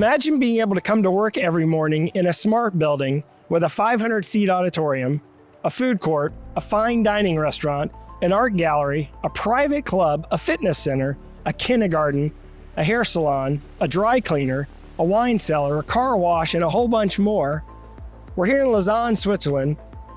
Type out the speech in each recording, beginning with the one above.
Imagine being able to come to work every morning in a smart building with a 500-seat auditorium, a food court, a fine dining restaurant, an art gallery, a private club, a fitness center, a kindergarten, a hair salon, a dry cleaner, a wine cellar, a car wash, and a whole bunch more. We're here in Lausanne, Switzerland,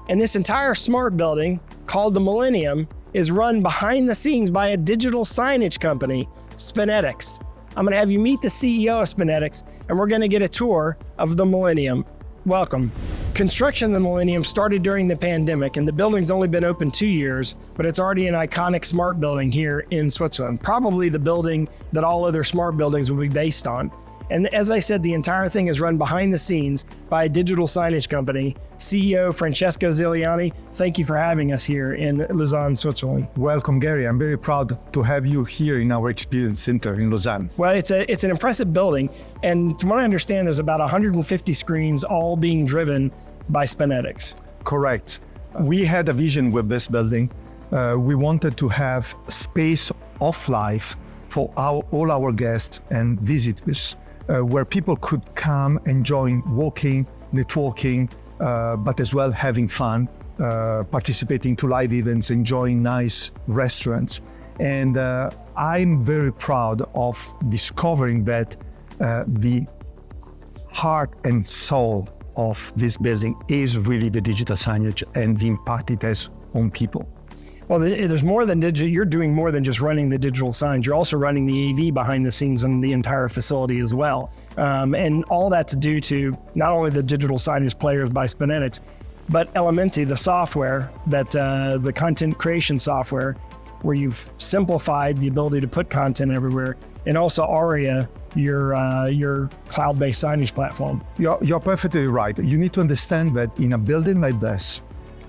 and this entire smart building, called the Millennium, is run behind the scenes by a digital signage company, SpinetiX. I'm gonna have you meet the CEO of SpinetiX, and we're gonna get a tour of the Millennium. Welcome. Construction of the Millennium started during the pandemic, and the building's only been open 2 years, but it's already an iconic smart building here in Switzerland. Probably the building that all other smart buildings will be based on. And as I said, the entire thing is run behind the scenes by a digital signage company. CEO Francesco Ziliani, thank you for having us here in Lausanne, Switzerland. Welcome, Gary. I'm very proud to have you here in our Experience Center in Lausanne. Well, it's an impressive building. And from what I understand, there's about 150 screens all being driven by SpinetiX. Correct. We had a vision with this building. We wanted to have space of life for all our guests and visitors. Where people could come and join walking, networking, but as well having fun, participating to live events, enjoying nice restaurants. And I'm very proud of discovering that the heart and soul of this building is really the digital signage and the impact it has on people. Well, there's more than digital. You're doing more than just running the digital signs. You're also running the AV behind the scenes in the entire facility as well. And all that's due to not only the digital signage players by SpinetiX, but Elementi, the software, that the content creation software, where you've simplified the ability to put content everywhere, and also Aria, your cloud-based signage platform. You're perfectly right. You need to understand that in a building like this,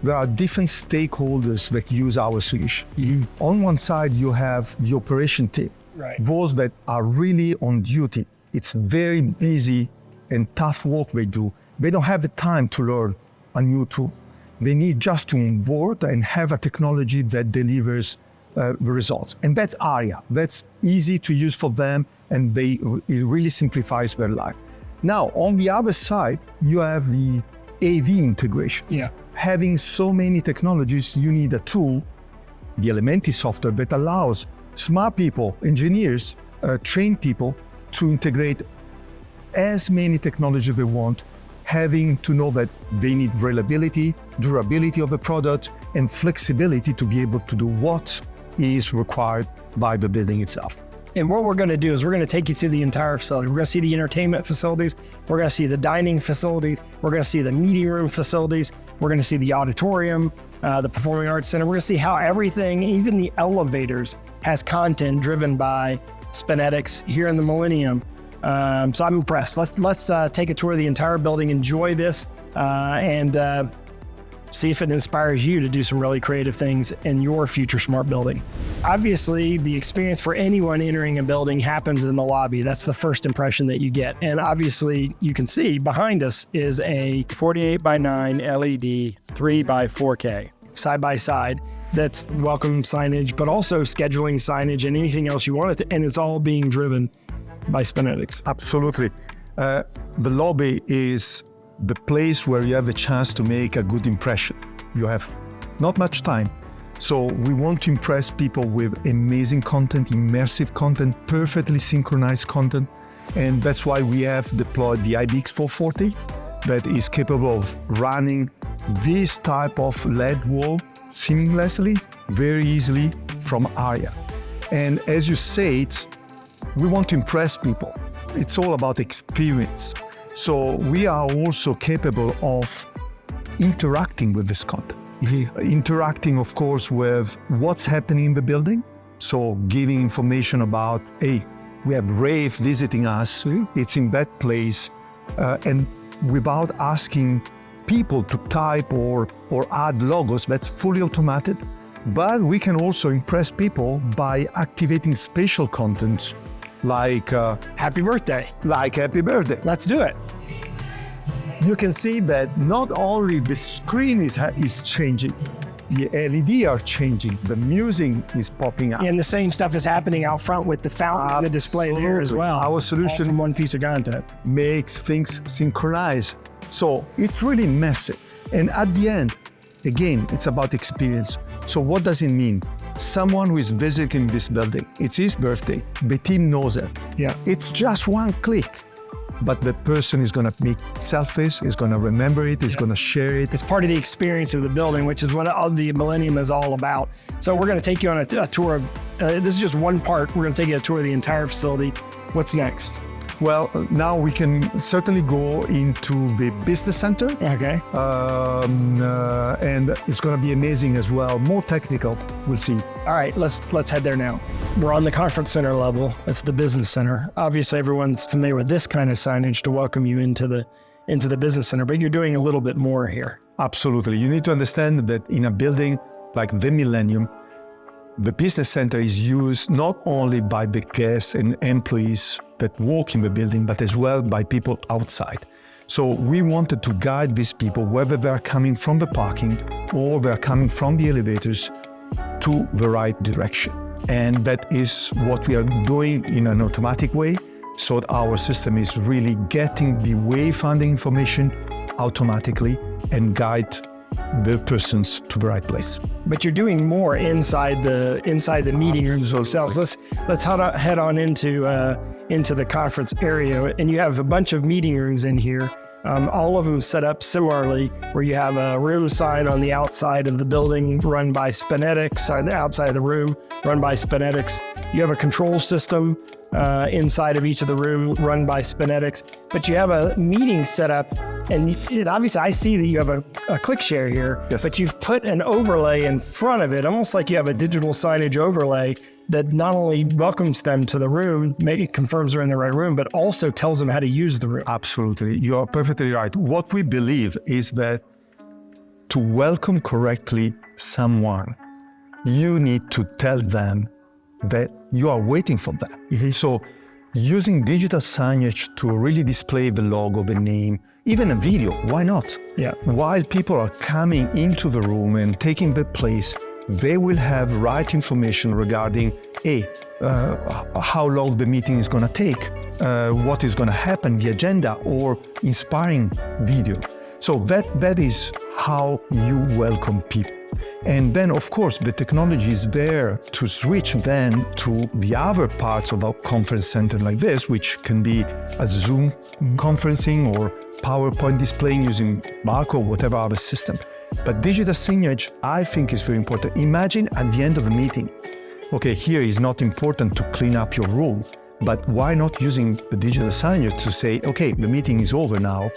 there are different stakeholders that use our solution. Mm-hmm. On one side, you have the operation team, right, those that are really on duty. It's very busy and tough work they do. They don't have the time to learn a new tool. They need just to onboard and have a technology that delivers the results. And that's Aria. That's easy to use for them, and it really simplifies their life. Now, on the other side, you have the AV integration. Yeah. Having so many technologies, you need a tool, the Elementi software, that allows smart people, engineers, trained people to integrate as many technologies they want, having to know that they need reliability, durability of the product, and flexibility to be able to do what is required by the building itself. And what we're going to do is we're going to take you through the entire facility. We're going to see the entertainment facilities. We're going to see the dining facilities. We're going to see the meeting room facilities. We're going to see the auditorium, the Performing Arts Center. We're going to see how everything, even the elevators, has content driven by SpinetiX here in the Millennium. So I'm impressed. Let's take a tour of the entire building, enjoy this, and see if it inspires you to do some really creative things in your future smart building. Obviously, the experience for anyone entering a building happens in the lobby. That's the first impression that you get. And obviously, you can see behind us is a 48x9 LED 3x4K side by side. That's welcome signage, but also scheduling signage and anything else you want it to, and it's all being driven by SpinetiX. Absolutely. The lobby is the place where you have a chance to make a good impression. You have not much time. So we want to impress people with amazing content, immersive content, perfectly synchronized content. And that's why we have deployed the IBX 440 that is capable of running this type of LED wall seamlessly, very easily from Aria. And as you said, we want to impress people. It's all about experience. So we are also capable of interacting with this content. Interacting, of course, with what's happening in the building. So giving information about, hey, we have Rave visiting us. It's in that place. And without asking people to type or add logos, that's fully automated. But we can also impress people by activating spatial content like happy birthday. Like happy birthday. Let's do it. You can see that not only the screen is changing, The LED are changing. The music is popping up. And the same stuff is happening out front with the fountain and the display there as well. Our solution from one piece of content makes things synchronize. So it's really massive. And at the end, again, it's about experience. So what does it mean? Someone who is visiting this building, it's his birthday, the team knows it. Yeah. It's just one click. But the person is going to make selfies, is going to remember it, is going to share it. It's part of the experience of the building, which is what the Millennium is all about. So we're going to take you on a tour of, this is just one part. We're going to take you a tour of the entire facility. What's next? Well, now we can certainly go into the business center. Okay. And it's going to be amazing as well. More technical, we'll see. All right, let's head there now. We're on the conference center level. It's the business center. Obviously, everyone's familiar with this kind of signage to welcome you into the business center, but you're doing a little bit more here. Absolutely. You need to understand that in a building like the Millennium, the business center is used not only by the guests and employees that walk in the building, but as well by people outside. So we wanted to guide these people, whether they're coming from the parking or they're coming from the elevators, to the right direction. And that is what we are doing in an automatic way. So that our system is really getting the wayfinding information automatically and guide the persons to the right place. But you're doing more inside the meeting rooms themselves. Let's head on into the conference area, and you have a bunch of meeting rooms in here. All of them set up similarly, where you have a room sign on the outside of the building run by SpinetiX, on the outside of the room run by SpinetiX. You have a control system inside of each of the room run by SpinetiX, but you have a meeting set up, and obviously I see that you have a click share here, yes. But you've put an overlay in front of it, almost like you have a digital signage overlay that not only welcomes them to the room, maybe confirms they're in the right room, but also tells them how to use the room. Absolutely. You are perfectly right. What we believe is that to welcome correctly someone, you need to tell them that you are waiting for them. Mm-hmm. So using digital signage to really display the logo, the name, even a video, why not? Yeah. While people are coming into the room and taking the place, they will have right information regarding how long the meeting is going to take, what is going to happen, the agenda, or inspiring video. So that is how you welcome people. And then, of course, the technology is there to switch then to the other parts of our conference center like this, which can be a Zoom conferencing or PowerPoint displaying using barcode, whatever other system. But digital signage, I think, is very important. Imagine at the end of the meeting, okay, here is not important to clean up your room, but why not using the digital signage to say, okay, the meeting is over now,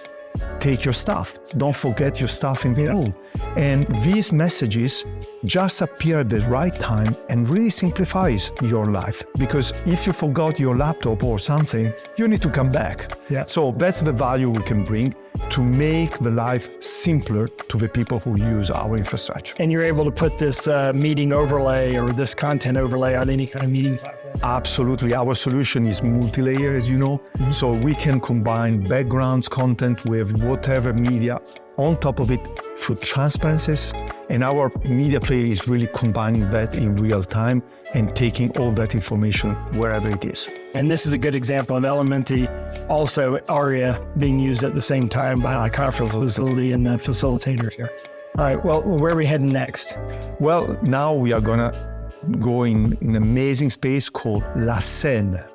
take your stuff. Don't forget your stuff in the room. And these messages just appear at the right time and really simplifies your life. Because if you forgot your laptop or something, you need to come back. Yeah. So that's the value we can bring to make the life simpler to the people who use our infrastructure. And you're able to put this meeting overlay or this content overlay on any kind of meeting platform? Absolutely. Our solution is multi-layer, as you know. Mm-hmm. So we can combine backgrounds, content with whatever media on top of it for transparencies. And our media player is really combining that in real time and taking all that information wherever it is. And this is a good example of Elementi, also ARIA being used at the same time by a conference facility and the facilitators here. All right, well, where are we heading next? Well, now we are gonna go in an amazing space called La Scène,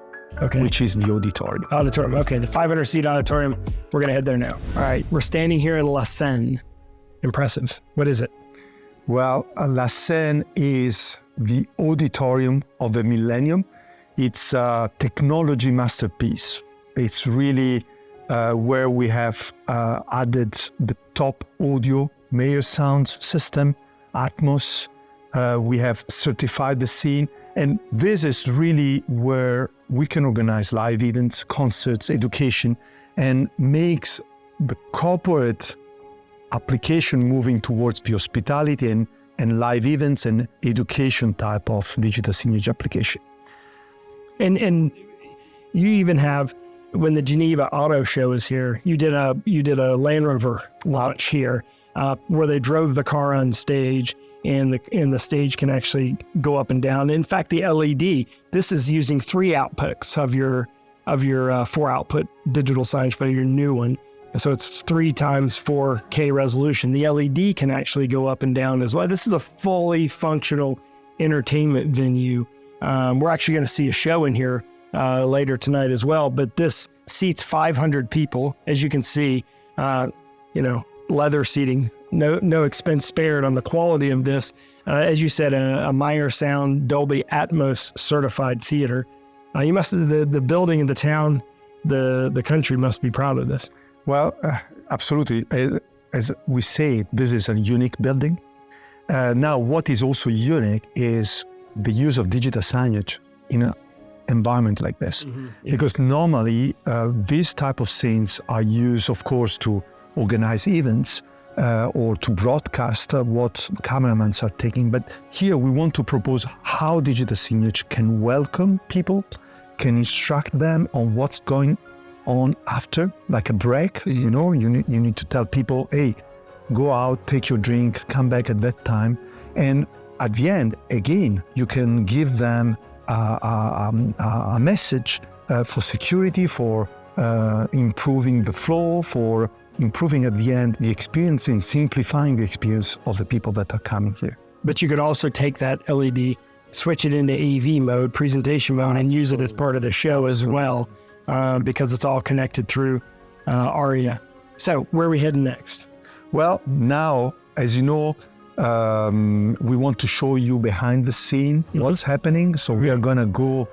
okay, which is the auditorium. Auditorium, okay, the 500-seat auditorium. We're gonna head there now. All right, we're standing here in La Scène. Impressive. What is it? Well, La Scène is the auditorium of the Millennium. It's a technology masterpiece. It's really where we have added the top audio, Mayer sound system, Atmos. We have certified the scene. And this is really where we can organize live events, concerts, education, and makes the corporate application moving towards the hospitality and live events and education type of digital signage application. And you even have, when the Geneva Auto Show is here, you did a Land Rover launch here where they drove the car on stage, and the stage can actually go up and down. In fact, the LED, this is using 3 outputs of your 4 output digital signage, but your new one. So it's 3 times 4K resolution. The LED can actually go up and down as well. This is a fully functional entertainment venue. We're actually going to see a show in here later tonight as well, but this seats 500 people. As you can see, leather seating, no expense spared on the quality of this. As you said, a Meyer Sound Dolby Atmos certified theater. The building in the town, the country must be proud of this. Well, absolutely. As we say, this is a unique building. Now, what is also unique is the use of digital signage in an environment like this. Mm-hmm. Yeah. Because normally, these type of scenes are used, of course, to organize events or to broadcast what cameramen are taking. But here we want to propose how digital signage can welcome people, can instruct them on what's going on after, like a break. Mm-hmm. You need to tell people, hey, go out, take your drink, come back at that time. And at the end, again, you can give them a message for security, for improving the flow, for improving at the end the experience and simplifying the experience of the people that are coming here. But you could also take that LED, switch it into AV mode, presentation mode, and use it as part of the show as well, because it's all connected through ARIA. So where are we heading next? Well, now, as you know, we want to show you behind the scene what's happening. So we are going to go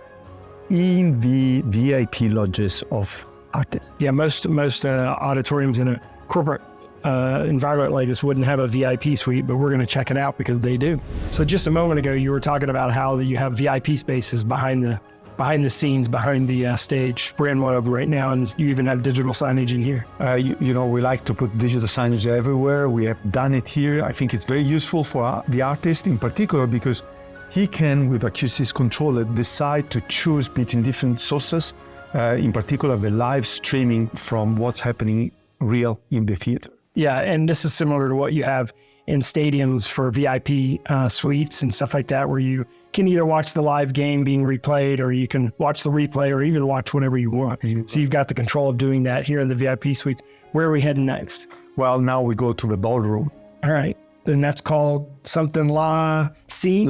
in the VIP lodges of artists. Yeah, most auditoriums in a corporate environment like this wouldn't have a VIP suite, but we're going to check it out because they do. So just a moment ago, you were talking about how you have VIP spaces behind the scenes, behind the stage. We're in one of them right now, and you even have digital signage in here. We like to put digital signage everywhere. We have done it here. I think it's very useful for the artist in particular because he can, with a QSys controller, decide to choose between different sources, in particular the live streaming from what's happening real in the theater. Yeah, and this is similar to what you have in stadiums for VIP suites and stuff like that, where you can either watch the live game being replayed, or you can watch the replay, or even watch whatever you want. Mm-hmm. So you've got the control of doing that here in the VIP suites. Where are we heading next? Well, now we go to the ballroom. All right. Then that's called something L'Espace.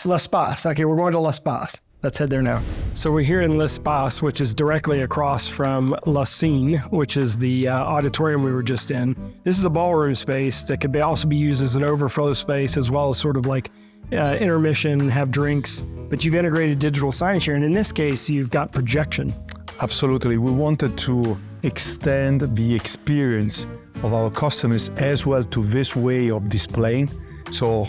L'Espace. Okay, we're going to L'Espace. Let's head there now. So we're here in L'Espace, which is directly across from La Scene, which is the auditorium we were just in. This is a ballroom space that could also be used as an overflow space, as well as sort of like intermission, have drinks. But you've integrated digital signage here, and in this case, you've got projection. Absolutely. We wanted to extend the experience of our customers as well to this way of displaying. So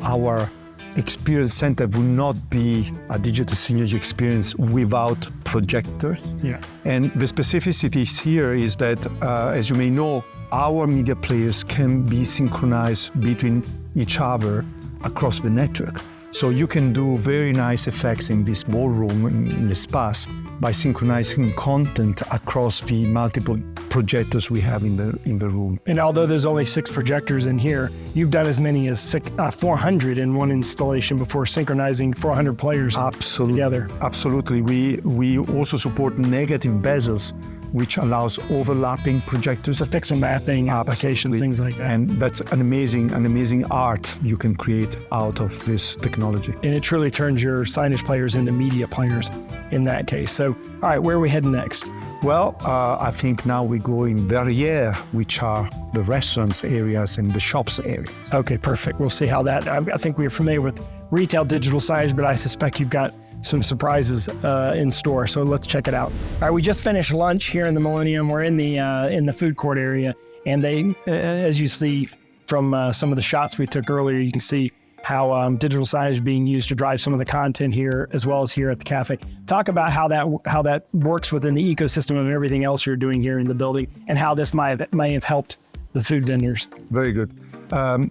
our experience center will not be a digital signage experience without projectors. Yeah. And the specificities here is that, as you may know, our media players can be synchronized between each other across the network. So you can do very nice effects in this ballroom, in the space, by synchronizing content across the multiple projectors we have in the room. And although there's only 6 projectors in here, you've done as many as 400 in one installation before synchronizing 400 players together. Absolutely. We also support negative bezels, which allows overlapping projectors. So pixel mapping application, things like that. And that's an amazing art you can create out of this technology. And it truly turns your signage players into media players in that case. So, all right, where are we heading next? Well, I think now we go in derrière, which are the restaurants areas and the shops area. Okay, perfect. We'll see how that, I think we're familiar with retail digital signage, but I suspect you've got some surprises in store. So let's check it out. All right, we just finished lunch here in the Millennium. We're in the food court area, and they, as you see from some of the shots we took earlier, you can see how digital signage is being used to drive some of the content here, as well as here at the cafe. Talk about how that works within the ecosystem of everything else you're doing here in the building, and how this may have helped the food vendors. Very good.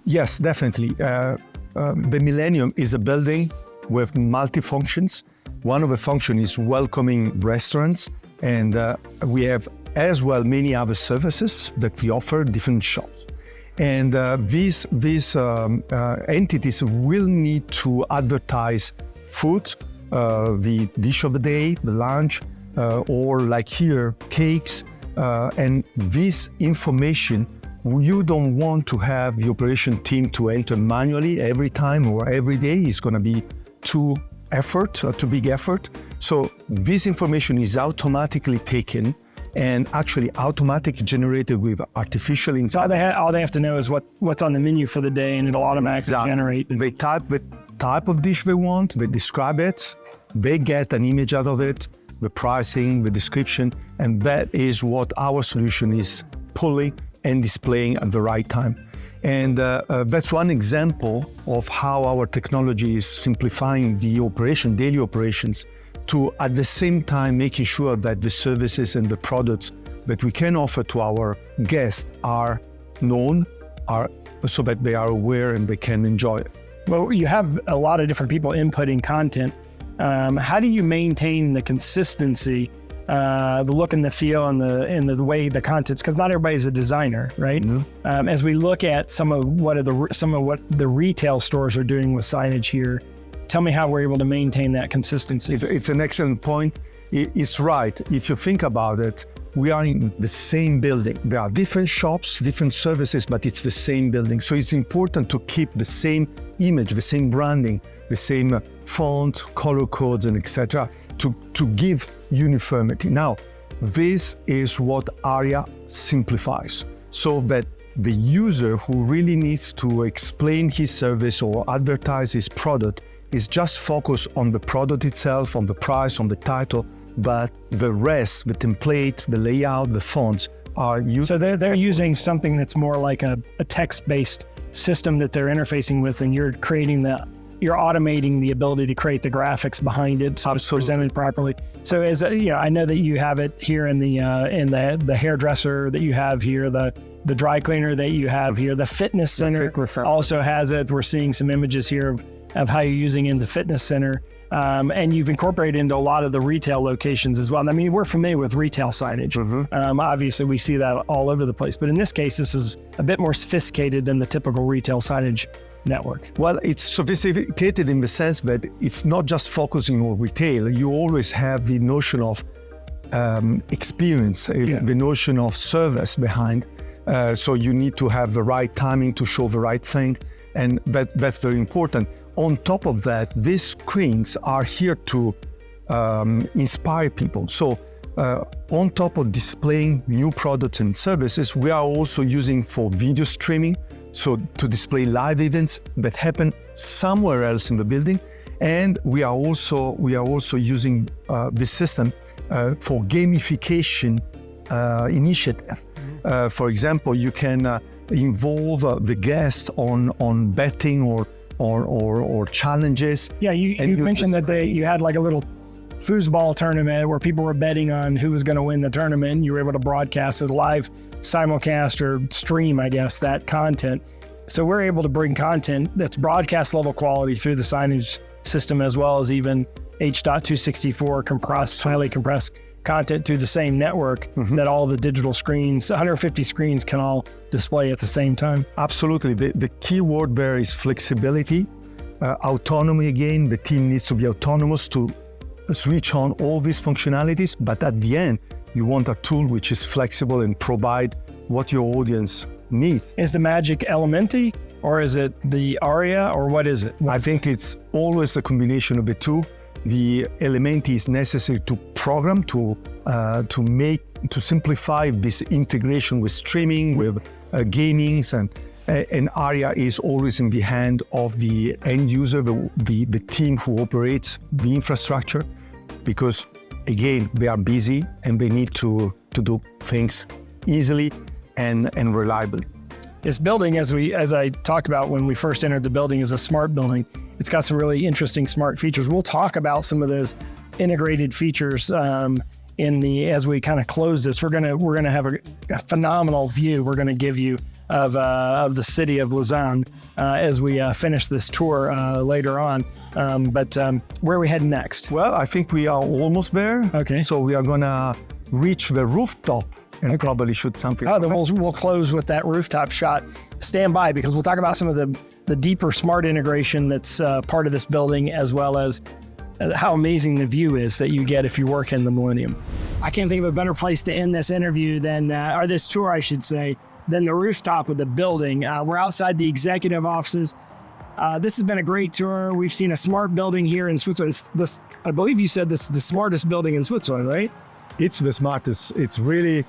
Yes, definitely. The Millennium is a building with multi-functions. One of the functions is welcoming restaurants, and we have as well many other services that we offer, different shops. And these entities will need to advertise food, the dish of the day, the lunch, or like here, cakes. And this information, you don't want to have the operation team to enter manually every time or every day. It's going to be too big effort. So this information is automatically taken and actually automatically generated with artificial intelligence. So all they have to know is what's on the menu for the day, and it'll automatically generate. They type the type of dish they want, they describe it, they get an image out of it, the pricing, the description, and that is what our solution is pulling and displaying at the right time. And that's one example of how our technology is simplifying the daily operations, to at the same time making sure that the services and the products that we can offer to our guests are known, so that they are aware and they can enjoy it. Well, you have a lot of different people inputting content. How do you maintain the consistency, the look and the feel and the way the content's, because not everybody's a designer, right? Mm-hmm. As we look at some of what the retail stores are doing with signage here, tell me how we're able to maintain that consistency. It's an excellent point. It's right. If you think about it, we are in the same building. There are different shops, different services, but it's the same building. So it's important to keep the same image, the same branding, the same font, color codes, and etc. to give uniformity. Now, this is what ARIA simplifies, so that the user who really needs to explain his service or advertise his product is just focused on the product itself, on the price, on the title, but the rest, the template, the layout, the fonts are used. So they're using something that's more like a text-based system that they're interfacing with, and you're automating the ability to create the graphics behind it, so it's presented properly. So as I know that you have it here in the hairdresser that you have here, the dry cleaner that you have here, the fitness center also has it. We're seeing some images here of how you're using it in the fitness center. And you've incorporated into a lot of the retail locations as well. I mean, we're familiar with retail signage. Mm-hmm. Obviously, we see that all over the place. But in this case, this is a bit more sophisticated than the typical retail signage network. Well, it's sophisticated in the sense that it's not just focusing on retail. You always have the notion of experience, the notion of service behind. So you need to have the right timing to show the right thing. And that's very important. On top of that, these screens are here to inspire people. So on top of displaying new products and services, we are also using for video streaming, so to display live events that happen somewhere else in the building. And we are also using this system for gamification initiative. For example, you can involve the guest on betting or challenges. Yeah, you mentioned that you had like a little foosball tournament where people were betting on who was going to win the tournament. You were able to broadcast a live simulcast or stream, I guess, that content. So we're able to bring content that's broadcast level quality through the signage system, as well as even H.264 highly compressed content through the same network that all the digital screens, 150 screens, can all display at the same time. Absolutely. The key word there is flexibility, autonomy. Again, the team needs to be autonomous to switch on all these functionalities, but at the end, you want a tool which is flexible and provide what your audience needs. Is the magic Elementi, or is it the ARIA, or what is it? I think it's always a combination of the two. The Elementi is necessary to program, to simplify this integration with streaming, with gaming, and ARIA is always in the hand of the end user, the team who operates the infrastructure, because again, they are busy and they need to do things easily and reliably. This building, as I talked about when we first entered the building, is a smart building. It's got some really interesting smart features. We'll talk about some of those integrated features as we kind of close this. We're gonna have a phenomenal view we're gonna give you of the city of Lausanne as we finish this tour later on. But where are we heading next? Well, I think we are almost there. Okay. So we are gonna reach the rooftop and probably shoot something. Oh, then we'll close with that rooftop shot. Stand by, because we'll talk about some of the deeper smart integration that's part of this building, as well as how amazing the view is that you get if you work in the Millennium. I can't think of a better place to end this interview than, or this tour, I should say, than the rooftop of the building. We're outside the executive offices. This has been a great tour. We've seen a smart building here in Switzerland. I believe you said this is the smartest building in Switzerland, right? It's the smartest. It's really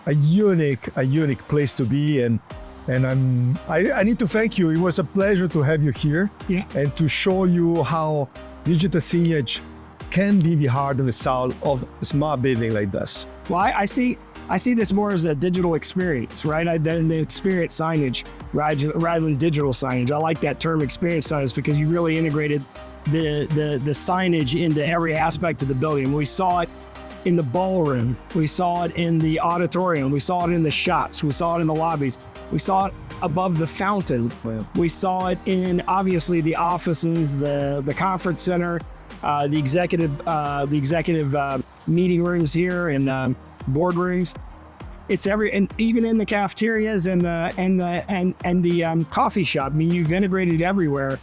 a unique place to be, and I need to thank you. It was a pleasure to have you here, and to show you how digital signage can be the heart and the soul of a smart building like this. Well, I see this more as a digital experience, right? Than the experience signage rather than digital signage. I like that term, experience signage, because you really integrated the signage into every aspect of the building. We saw it in the ballroom, we saw it in the auditorium, we saw it in the shops, we saw it in the lobbies, we saw it above the fountain, we saw it in obviously the offices, the conference center, the executive meeting rooms here, and boardrooms. It's and even in the cafeterias and the coffee shop. I mean, you've integrated everywhere,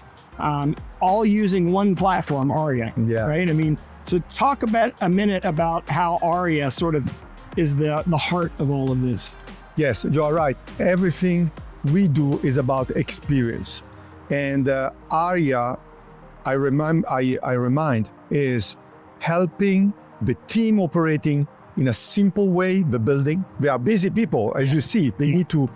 all using one platform, Aria. Yeah. Right. I mean, so talk about a minute about how Aria sort of is the heart of all of this. Yes, you are right. Everything we do is about experience, and Aria, I remind, is helping the team operating in a simple way, the building. They are busy people, as you see. They need to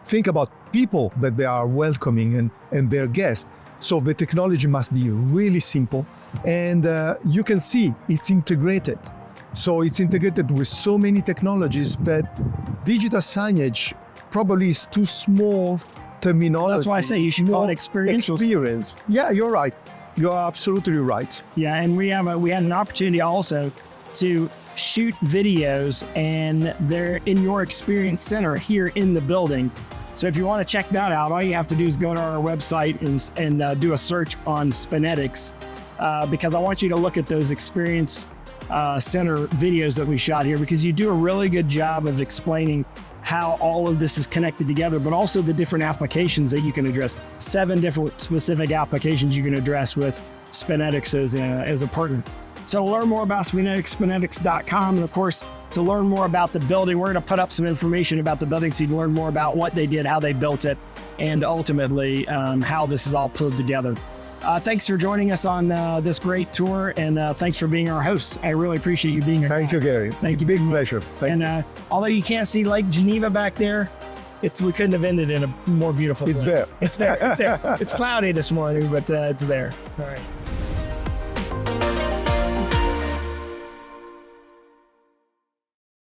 think about people that they are welcoming and their guests. So the technology must be really simple. And you can see it's integrated. So it's integrated with so many technologies that digital signage probably is too small terminology. That's why I say you should call it experiential. Experience. Yeah, you're right. You're absolutely right. Yeah, and we had an opportunity also to shoot videos, and they're in your experience center here in the building. So if you want to check that out, all you have to do is go to our website and do a search on SpinetiX, because I want you to look at those experience center videos that we shot here, because you do a really good job of explaining how all of this is connected together, but also the different applications that you can address. 7 different specific applications you can address with SpinetiX as a partner. So to learn more about SpinetiX, SpinetiX.com, and of course, to learn more about the building, we're going to put up some information about the building so you can learn more about what they did, how they built it, and ultimately how this is all pulled together. Thanks for joining us on this great tour, and thanks for being our host. I really appreciate you being here. Thank you, Gary. Thank you. Big pleasure. Thank you. Although you can't see Lake Geneva back there, we couldn't have ended in a more beautiful place. It's there. It's there. It's there. It's cloudy this morning, but it's there. All right.